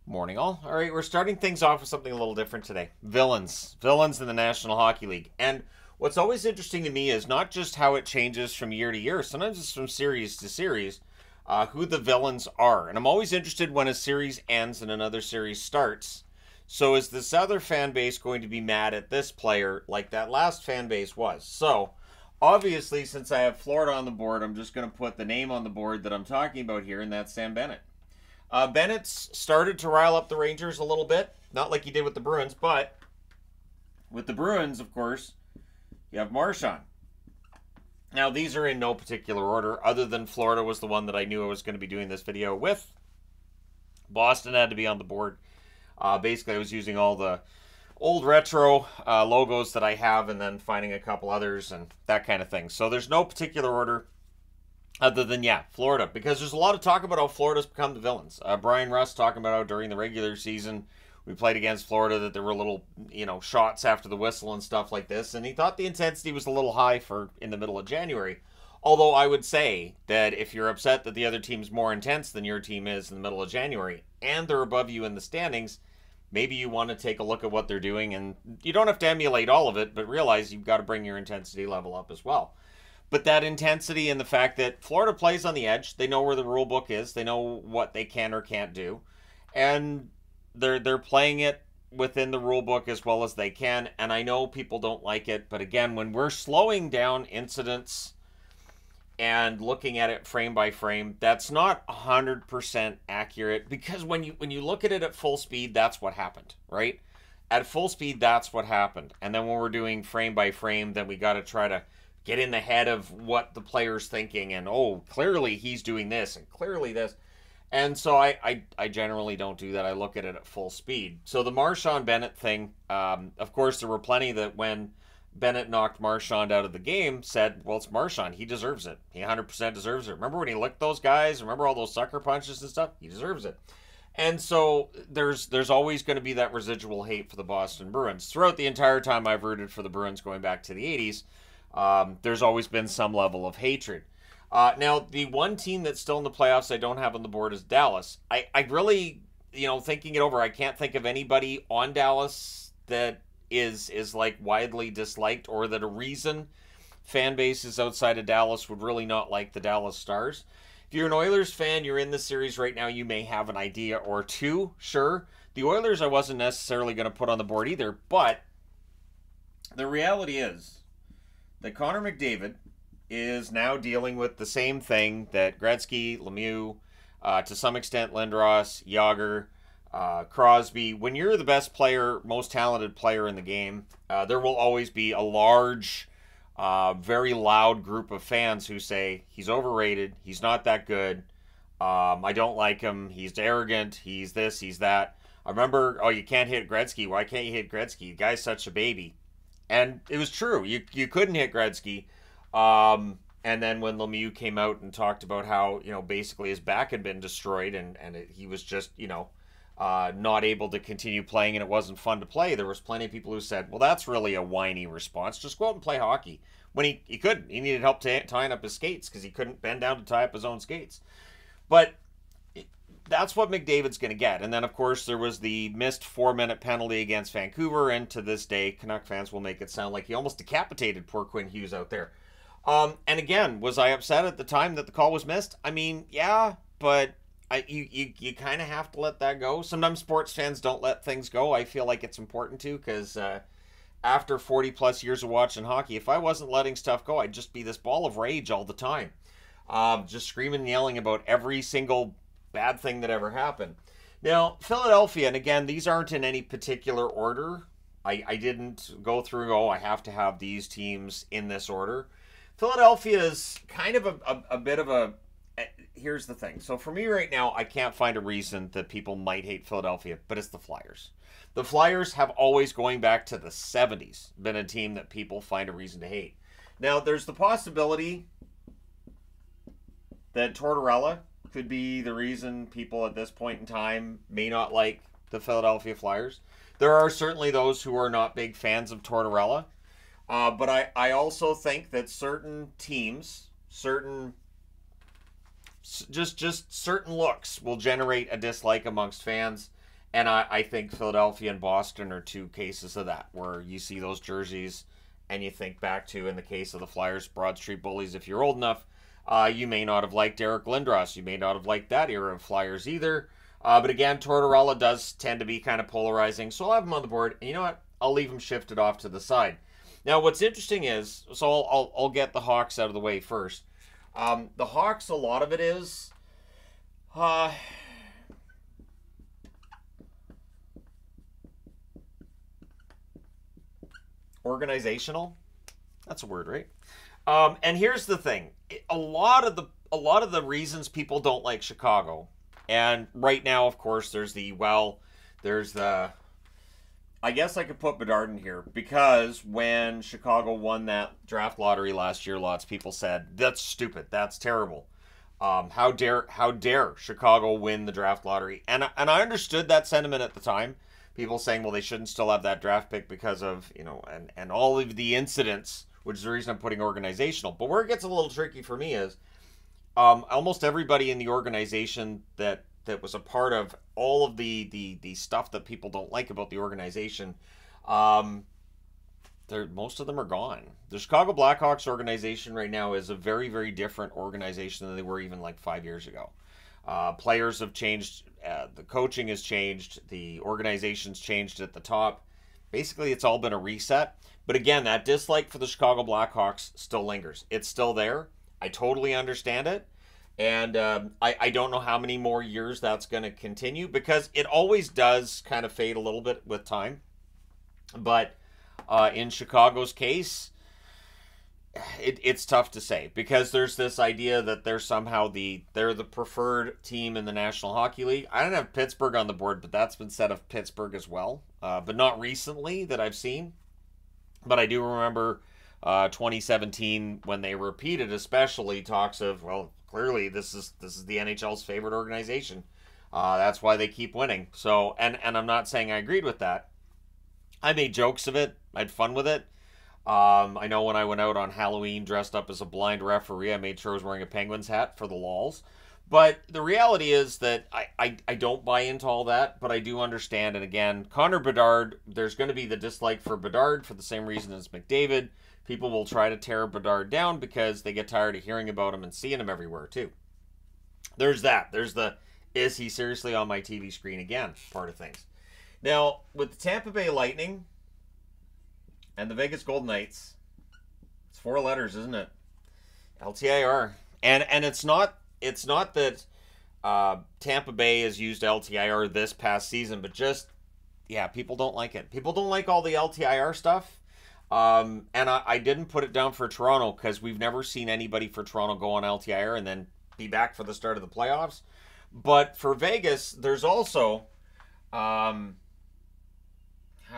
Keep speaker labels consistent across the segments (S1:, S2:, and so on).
S1: Morning all. All right, we're starting things off with something a little different today. Villains. Villains in the National Hockey League. And what's always interesting to me is not just how it changes from year to year, sometimes it's from series to series, who the villains are. And I'm always interested when a series ends and another series starts. So is this other fan base going to be mad at this player like that last fan base was? So, obviously, since I have Florida on the board, I'm just going to put the name on the board that I'm talking about here, and that's Sam Bennett. Bennett's started to rile up the Rangers a little bit. Not like he did with the Bruins, but with the Bruins, of course, you have Marchand. Now, these are in no particular order, other than Florida was the one that I knew I was going to be doing this video with. Boston had to be on the board. Basically, I was using all the old retro logos that I have and then finding a couple others and that kind of thing. So there's no particular order. Other than, yeah, Florida. Because there's a lot of talk about how Florida's become the villains. Brian Russ talking about how during the regular season we played against Florida that there were little, shots after the whistle and stuff like this. And he thought the intensity was a little high for in the middle of January. Although I would say that if you're upset that the other team's more intense than your team is in the middle of January and they're above you in the standings, maybe you want to take a look at what they're doing. And you don't have to emulate all of it, but realize you've got to bring your intensity level up as well. But that intensity and the fact that Florida plays on the edge, they know where the rule book is, they know what they can or can't do, and they're playing it within the rule book as well as they can. And I know people don't like it, but again, when we're slowing down incidents and looking at it frame by frame, that's not 100% accurate, because when you look at it at full speed, that's what happened, right? At full speed, that's what happened. And then when we're doing frame by frame, then we got to try to get in the head of what the player's thinking, and clearly he's doing this and clearly this. And so I generally don't do that. I look at it at full speed. So the Marchand Bennett thing, of course, there were plenty that when Bennett knocked Marchand out of the game said, well, it's Marchand. He deserves it. He 100% deserves it. Remember when he licked those guys? Remember all those sucker punches and stuff? He deserves it. And so there's always going to be that residual hate for the Boston Bruins. Throughout the entire time I've rooted for the Bruins going back to the 80s, there's always been some level of hatred. Now, the one team that's still in the playoffs I don't have on the board is Dallas. I really, thinking it over, I can't think of anybody on Dallas that is like widely disliked, or that a reason fan bases outside of Dallas would really not like the Dallas Stars. If you're an Oilers fan, you're in the series right now, you may have an idea or two, sure. The Oilers I wasn't necessarily going to put on the board either, but the reality is that Connor McDavid is now dealing with the same thing that Gretzky, Lemieux, to some extent Lindros, Yager, Crosby. When you're the best player, most talented player in the game, there will always be a large, very loud group of fans who say, he's overrated, he's not that good, I don't like him, he's arrogant, he's this, he's that. I remember, you can't hit Gretzky, why can't you hit Gretzky? The guy's such a baby. And it was true. You couldn't hit Gretzky. And then when Lemieux came out and talked about how, basically his back had been destroyed and he was just, not able to continue playing and it wasn't fun to play, there was plenty of people who said, well, that's really a whiny response. Just go out and play hockey. When he couldn't. He needed help tying up his skates because he couldn't bend down to tie up his own skates. But that's what McDavid's going to get. And then, of course, there was the missed 4-minute penalty against Vancouver, and to this day, Canuck fans will make it sound like he almost decapitated poor Quinn Hughes out there. And again, was I upset at the time that the call was missed? I mean, yeah, but you kind of have to let that go. Sometimes sports fans don't let things go. I feel like it's important to, because after 40-plus years of watching hockey, if I wasn't letting stuff go, I'd just be this ball of rage all the time. Just screaming and yelling about every single bad thing that ever happened. Now, Philadelphia, and again, these aren't in any particular order. I didn't go through, I have to have these teams in this order. Philadelphia is kind of a bit of a... Here's the thing. So for me right now, I can't find a reason that people might hate Philadelphia, but it's the Flyers. The Flyers have always, going back to the 70s, been a team that people find a reason to hate. Now, there's the possibility that Tortorella could be the reason people at this point in time may not like the Philadelphia Flyers. There are certainly those who are not big fans of Tortorella. But I also think that certain teams, certain looks will generate a dislike amongst fans. And I think Philadelphia and Boston are two cases of that, where you see those jerseys and you think back to, in the case of the Flyers, Broad Street Bullies, if you're old enough, you may not have liked Eric Lindros. You may not have liked that era of Flyers either. But again, Tortorella does tend to be kind of polarizing, so I'll have him on the board. And you know what? I'll leave him shifted off to the side. Now, what's interesting is, so I'll get the Hawks out of the way first. The Hawks, a lot of it is... organizational. That's a word, right? And here's the thing: a lot of the reasons people don't like Chicago, and right now, of course, there's the I guess I could put Bedard in here, because when Chicago won that draft lottery last year, lots of people said that's stupid, that's terrible. How dare Chicago win the draft lottery? And I understood that sentiment at the time. People saying, well, they shouldn't still have that draft pick because of, and all of the incidents, which is the reason I'm putting organizational. But where it gets a little tricky for me is almost everybody in the organization that was a part of all of the stuff that people don't like about the organization, most of them are gone. The Chicago Blackhawks organization right now is a very, very different organization than they were even like 5 years ago. Players have changed. The coaching has changed. The organization's changed at the top. Basically, it's all been a reset. But again, that dislike for the Chicago Blackhawks still lingers. It's still there. I totally understand it. And I don't know how many more years that's going to continue, because it always does kind of fade a little bit with time. But in Chicago's case, it's tough to say, because there's this idea that they're somehow they're the preferred team in the National Hockey League. I don't have Pittsburgh on the board, but that's been said of Pittsburgh as well, but not recently that I've seen. But I do remember 2017 when they repeated, especially talks of, well, clearly this is the NHL's favorite organization. That's why they keep winning. So, and I'm not saying I agreed with that. I made jokes of it. I had fun with it. I know when I went out on Halloween dressed up as a blind referee, I made sure I was wearing a Penguins hat for the lols. But the reality is that I don't buy into all that, but I do understand. And again, Connor Bedard, there's going to be the dislike for Bedard for the same reason as McDavid. People will try to tear Bedard down because they get tired of hearing about him and seeing him everywhere too. There's that. There's the, is he seriously on my TV screen again part of things. Now, with the Tampa Bay Lightning and the Vegas Golden Knights, it's 4 letters, isn't it? LTIR. And it's not that Tampa Bay has used LTIR this past season, but just, yeah, people don't like it. People don't like all the LTIR stuff. And I didn't put it down for Toronto because we've never seen anybody for Toronto go on LTIR and then be back for the start of the playoffs. But for Vegas, there's also, how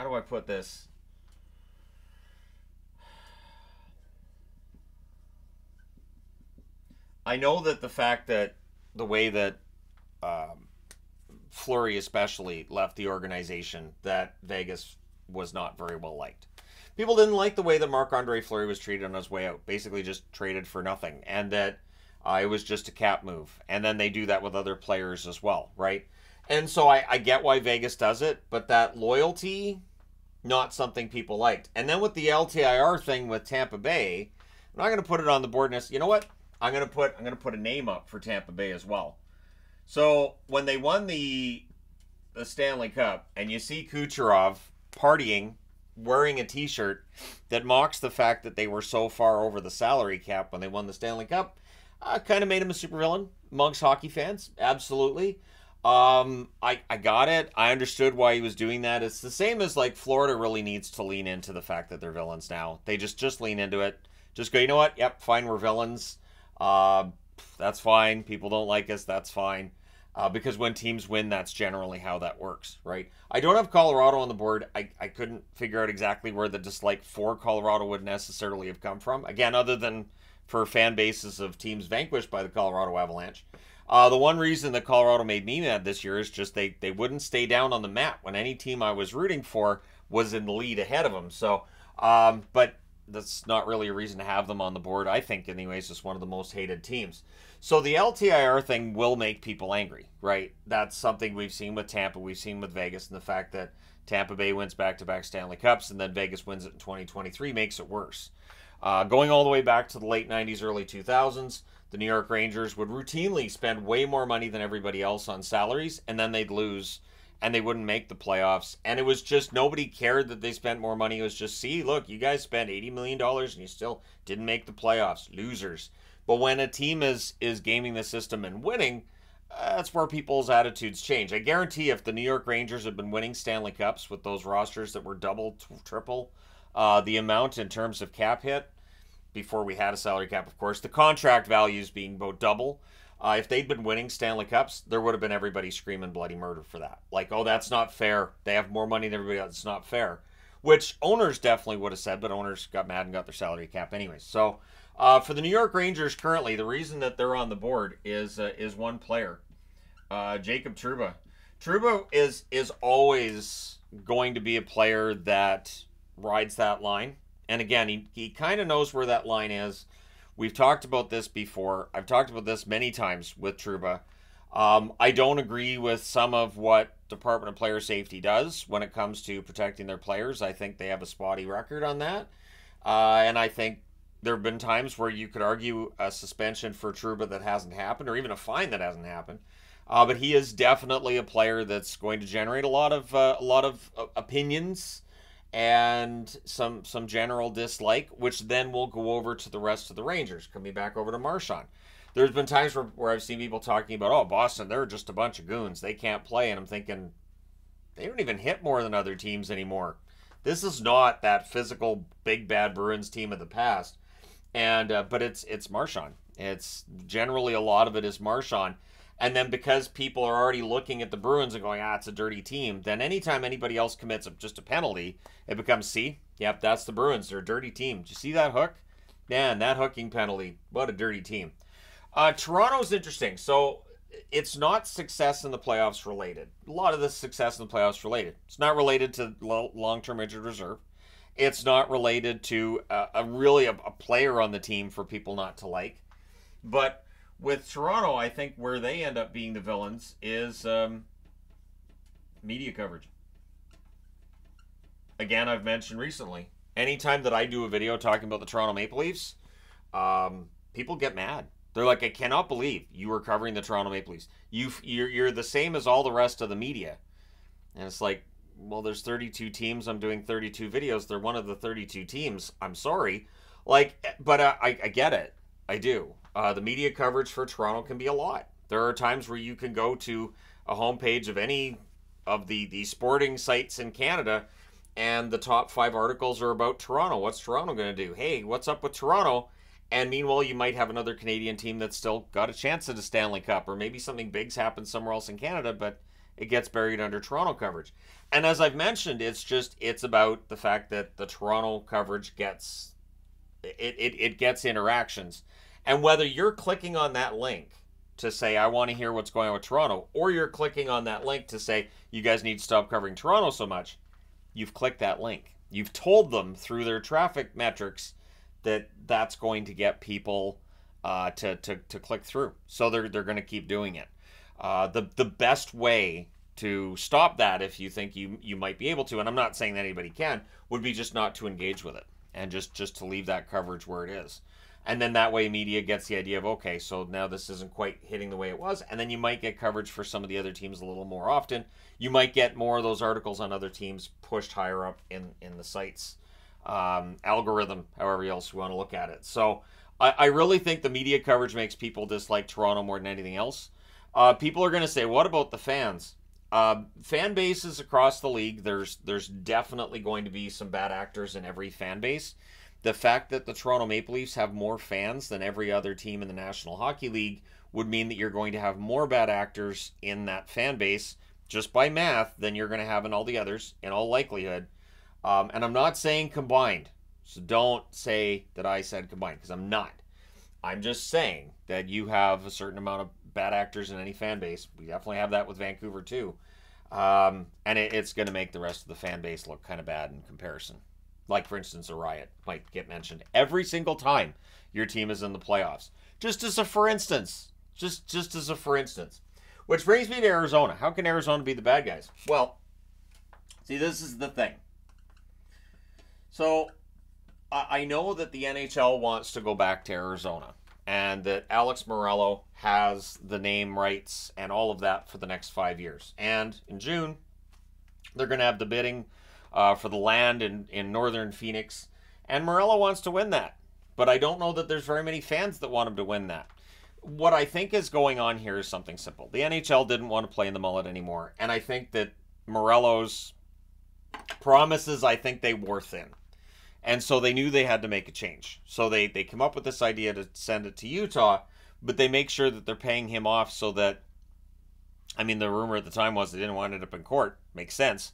S1: do I put this? I know that the fact that the way that Fleury especially left the organization, that Vegas was not very well liked. People didn't like the way that Marc-Andre Fleury was treated on his way out. Basically just traded for nothing. And that it was just a cap move. And then they do that with other players as well, right? And so I get why Vegas does it, but that loyalty, not something people liked. And then with the LTIR thing with Tampa Bay, I'm not going to put it on the board. You know what? I'm gonna put a name up for Tampa Bay as well. So when they won the Stanley Cup, and you see Kucherov partying, wearing a T-shirt that mocks the fact that they were so far over the salary cap when they won the Stanley Cup, kind of made him a supervillain amongst hockey fans. Absolutely. I got it. I understood why he was doing that. It's the same as like Florida really needs to lean into the fact that they're villains now. They just lean into it. Just go, you know what? Yep, fine, we're villains. That's fine. People don't like us. That's fine. Because when teams win, that's generally how that works, right? I don't have Colorado on the board. I couldn't figure out exactly where the dislike for Colorado would necessarily have come from. Again, other than for fan bases of teams vanquished by the Colorado Avalanche. The one reason that Colorado made me mad this year is just they wouldn't stay down on the map when any team I was rooting for was in the lead ahead of them. So, but that's not really a reason to have them on the board. I think, anyways, it's one of the most hated teams. So the LTIR thing will make people angry, right? That's something we've seen with Tampa, we've seen with Vegas, and the fact that Tampa Bay wins back-to-back Stanley Cups and then Vegas wins it in 2023 makes it worse. Going all the way back to the late 90s, early 2000s, the New York Rangers would routinely spend way more money than everybody else on salaries, and then they'd lose, and they wouldn't make the playoffs. And it was just, nobody cared that they spent more money. It was just, see, look, you guys spent $80 million, and you still didn't make the playoffs. Losers. But when a team is gaming the system and winning, that's where people's attitudes change. I guarantee if the New York Rangers had been winning Stanley Cups with those rosters that were double, triple the amount in terms of cap hit, before we had a salary cap, of course, the contract values being about double, if they'd been winning Stanley Cups, there would have been everybody screaming bloody murder for that. Like, oh, that's not fair. They have more money than everybody else. It's not fair. Which owners definitely would have said, but owners got mad and got their salary cap anyways. So for the New York Rangers currently, the reason that they're on the board is one player, Jacob Trouba. Trouba is always going to be a player that rides that line. And again, he kind of knows where that line is. We've talked about this before. I've talked about this many times with Trouba. I don't agree with some of what Department of Player Safety does when it comes to protecting their players. I think they have a spotty record on that. And I think there have been times where you could argue a suspension for Trouba that hasn't happened, or even a fine that hasn't happened. But he is definitely a player that's going to generate a lot of opinions and some general dislike, which then will go over to the rest of the Rangers. Coming back over to Marchand. There's been times where I've seen people talking about, oh, Boston, they're just a bunch of goons. They can't play. And I'm thinking, they don't even hit more than other teams anymore. This is not that physical, big, bad Bruins team of the past. And but it's Marchand. It's generally a lot of it is Marchand. And then because people are already looking at the Bruins and going, it's a dirty team, then anytime anybody else commits just a penalty, it becomes, see, yep, that's the Bruins. They're a dirty team. Did you see that hook? Man, that hooking penalty, what a dirty team. Toronto's interesting. So it's not success in the playoffs related. A lot of the success in the playoffs related. It's not related to long-term injured reserve. It's not related to really a player on the team for people not to like. But with Toronto, I think where they end up being the villains is media coverage. Again, I've mentioned recently, anytime that I do a video talking about the Toronto Maple Leafs, people get mad. They're like, I cannot believe you were covering the Toronto Maple Leafs. You're the same as all the rest of the media. And it's like, well, there's 32 teams. I'm doing 32 videos. They're one of the 32 teams. I'm sorry. Like, but I get it. I do. The media coverage for Toronto can be a lot. There are times where you can go to a homepage of any of the sporting sites in Canada, and the top 5 articles are about Toronto. What's Toronto going to do? Hey, what's up with Toronto? And meanwhile, you might have another Canadian team that's still got a chance at a Stanley Cup, or maybe something big's happened somewhere else in Canada, but it gets buried under Toronto coverage. And as I've mentioned, it's about the fact that the Toronto coverage gets interactions. And whether you're clicking on that link to say, I want to hear what's going on with Toronto, or you're clicking on that link to say, you guys need to stop covering Toronto so much, you've clicked that link. You've told them through their traffic metrics that that's going to get people to click through. So they're going to keep doing it. The best way to stop that, if you think you might be able to, and I'm not saying that anybody can, would be just not to engage with it and just to leave that coverage where it is. And then that way media gets the idea of, okay, so now this isn't quite hitting the way it was. And then you might get coverage for some of the other teams a little more often. You might get more of those articles on other teams pushed higher up in the site's algorithm, however else you want to look at it. So I really think the media coverage makes people dislike Toronto more than anything else. People are going to say, what about the fans? Fan bases across the league, there's definitely going to be some bad actors in every fan base. The fact that the Toronto Maple Leafs have more fans than every other team in the National Hockey League would mean that you're going to have more bad actors in that fan base, just by math, than you're going to have in all the others, in all likelihood. And I'm not saying combined, so don't say that I said combined, because I'm not. I'm just saying that you have a certain amount of bad actors in any fan base. We definitely have that with Vancouver too. And it's going to make the rest of the fan base look kind of bad in comparison. Like, for instance, a riot might get mentioned every single time your team is in the playoffs. Just as a for instance. Just as a for instance. Which brings me to Arizona. How can Arizona be the bad guys? Well, see, this is the thing. So, I know that the NHL wants to go back to Arizona, and that Alex Morello has the name rights and all of that for the next 5 years. And in June, they're going to have the bidding for the land in northern Phoenix, and Morello wants to win that. But I don't know that there's very many fans that want him to win that. What I think is going on here is something simple. The NHL didn't want to play in the mullet anymore, and I think that Morello's promises, I think they wore thin. And so they knew they had to make a change. So they come up with this idea to send it to Utah, but they make sure that they're paying him off so that, I mean, the rumor at the time was they didn't want it up in court. Makes sense.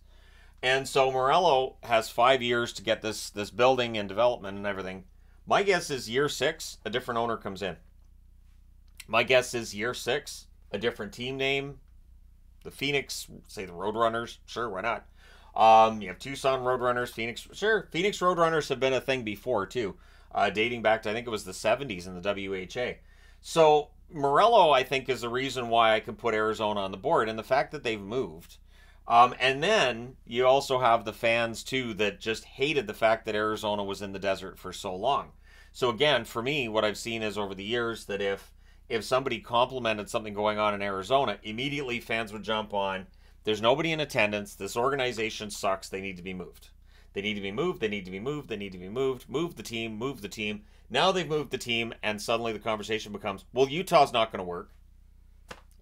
S1: And so Morello has 5 years to get this building and development and everything. My guess is year 6, a different owner comes in. My guess is year 6, a different team name. The Phoenix, say the Roadrunners. Sure, why not? You have Tucson Roadrunners, Phoenix. Sure, Phoenix Roadrunners have been a thing before, too. Dating back to, I think it was the 70s in the WHA. So, Morello, I think, is the reason why I can put Arizona on the board. And the fact that they've moved. And then, you also have the fans, too, that just hated the fact that Arizona was in the desert for so long. So, again, for me, what I've seen is over the years that if somebody complimented something going on in Arizona, immediately fans would jump on, there's nobody in attendance, this organization sucks, they need to be moved. They need to be moved, they need to be moved, they need to be moved, move the team, move the team. Now they've moved the team, and suddenly the conversation becomes, well, Utah's not going to work.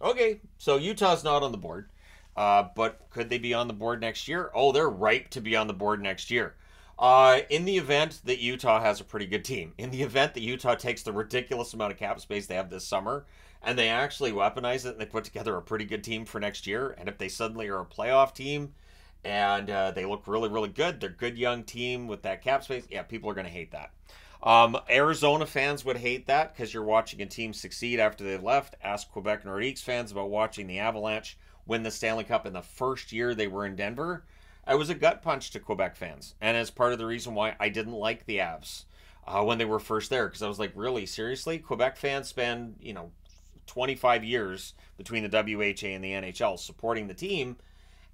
S1: Okay, so Utah's not on the board, but could they be on the board next year? Oh, they're ripe to be on the board next year. In the event that Utah has a pretty good team, in the event that Utah takes the ridiculous amount of cap space they have this summer, and they actually weaponize it and they put together a pretty good team for next year, and if they suddenly are a playoff team and they look really, really good, they're a good young team with that cap space, yeah, people are going to hate that. Arizona fans would hate that because you're watching a team succeed after they left. Ask Quebec Nordiques fans about watching the Avalanche win the Stanley Cup in the first year they were in Denver. It was a gut punch to Quebec fans, and as part of the reason why I didn't like the Avs when they were first there, because I was like, really, seriously? Quebec fans spend, 25 years between the WHA and the NHL supporting the team,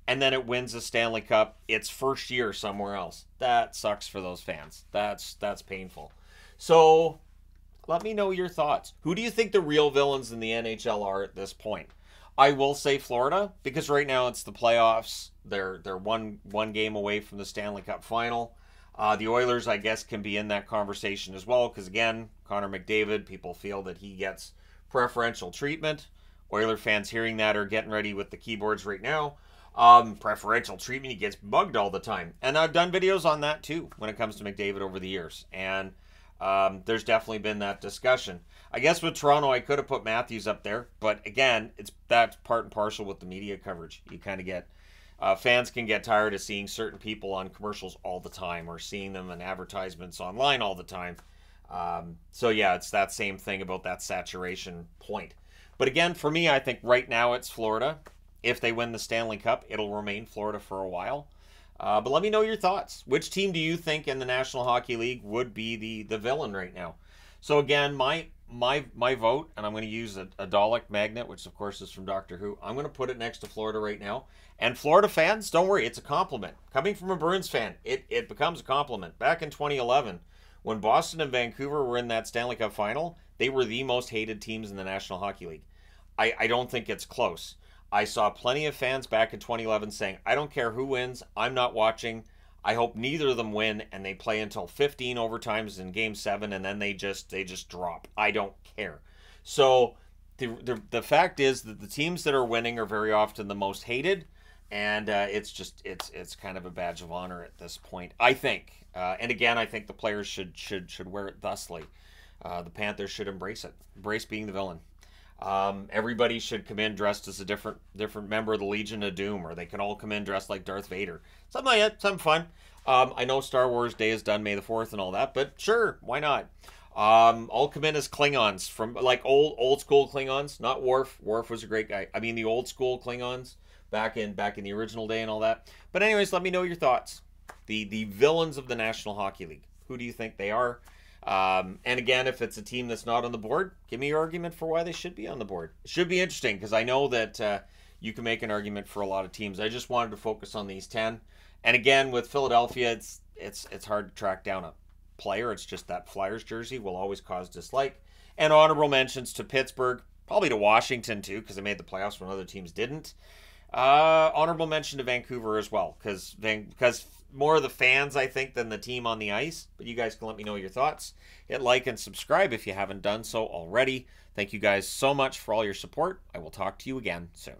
S1: and then it wins a Stanley Cup its first year somewhere else. That sucks for those fans. That's painful. So, let me know your thoughts. Who do you think the real villains in the NHL are at this point? I will say Florida, because right now it's the playoffs. They're one game away from the Stanley Cup final. The Oilers, I guess, can be in that conversation as well, because again, Connor McDavid, people feel that he gets preferential treatment. Oiler fans hearing that are getting ready with the keyboards right now. Preferential treatment, he gets bugged all the time. And I've done videos on that too, when it comes to McDavid over the years. And there's definitely been that discussion. I guess with Toronto, I could have put Matthews up there, but again, that's part and parcel with the media coverage. You kind of get fans can get tired of seeing certain people on commercials all the time, or seeing them in advertisements online all the time. So yeah, it's that same thing about that saturation point. But again, for me, I think right now it's Florida. If they win the Stanley Cup, it'll remain Florida for a while. But let me know your thoughts. Which team do you think in the National Hockey League would be the villain right now? So again, my vote, and I'm going to use a Dalek magnet, which of course is from Doctor Who. I'm going to put it next to Florida right now. And Florida fans, don't worry, it's a compliment. Coming from a Bruins fan, it becomes a compliment. Back in 2011, when Boston and Vancouver were in that Stanley Cup final, they were the most hated teams in the National Hockey League. I don't think it's close. I saw plenty of fans back in 2011 saying, I don't care who wins, I'm not watching. I hope neither of them win, and they play until 15 overtimes in Game 7, and then they just drop. I don't care. So the fact is that the teams that are winning are very often the most hated, and it's kind of a badge of honor at this point, I think. And again, I think the players should wear it thusly. The Panthers should embrace it. Embrace being the villain. Everybody should come in dressed as a different member of the Legion of Doom, or they can all come in dressed like Darth Vader. Something like that, something fun. I know Star Wars Day is done, May the 4th and all that, but sure, why not? All come in as Klingons, from like old school Klingons, not Worf. Worf was a great guy. I mean the old school Klingons back in the original day and all that. But anyways, let me know your thoughts. The villains of the National Hockey League. Who do you think they are? And again, if it's a team that's not on the board, give me your argument for why they should be on the board. It should be interesting because I know that you can make an argument for a lot of teams. I just wanted to focus on these 10. And again, with Philadelphia, it's hard to track down a player. It's just that Flyers jersey will always cause dislike. And honorable mentions to Pittsburgh, probably to Washington too, because they made the playoffs when other teams didn't. Honorable mention to Vancouver as well, because more of the fans, I think, than the team on the ice. But you guys can let me know your thoughts. Hit like and subscribe if you haven't done so already. Thank you guys so much for all your support. I will talk to you again soon.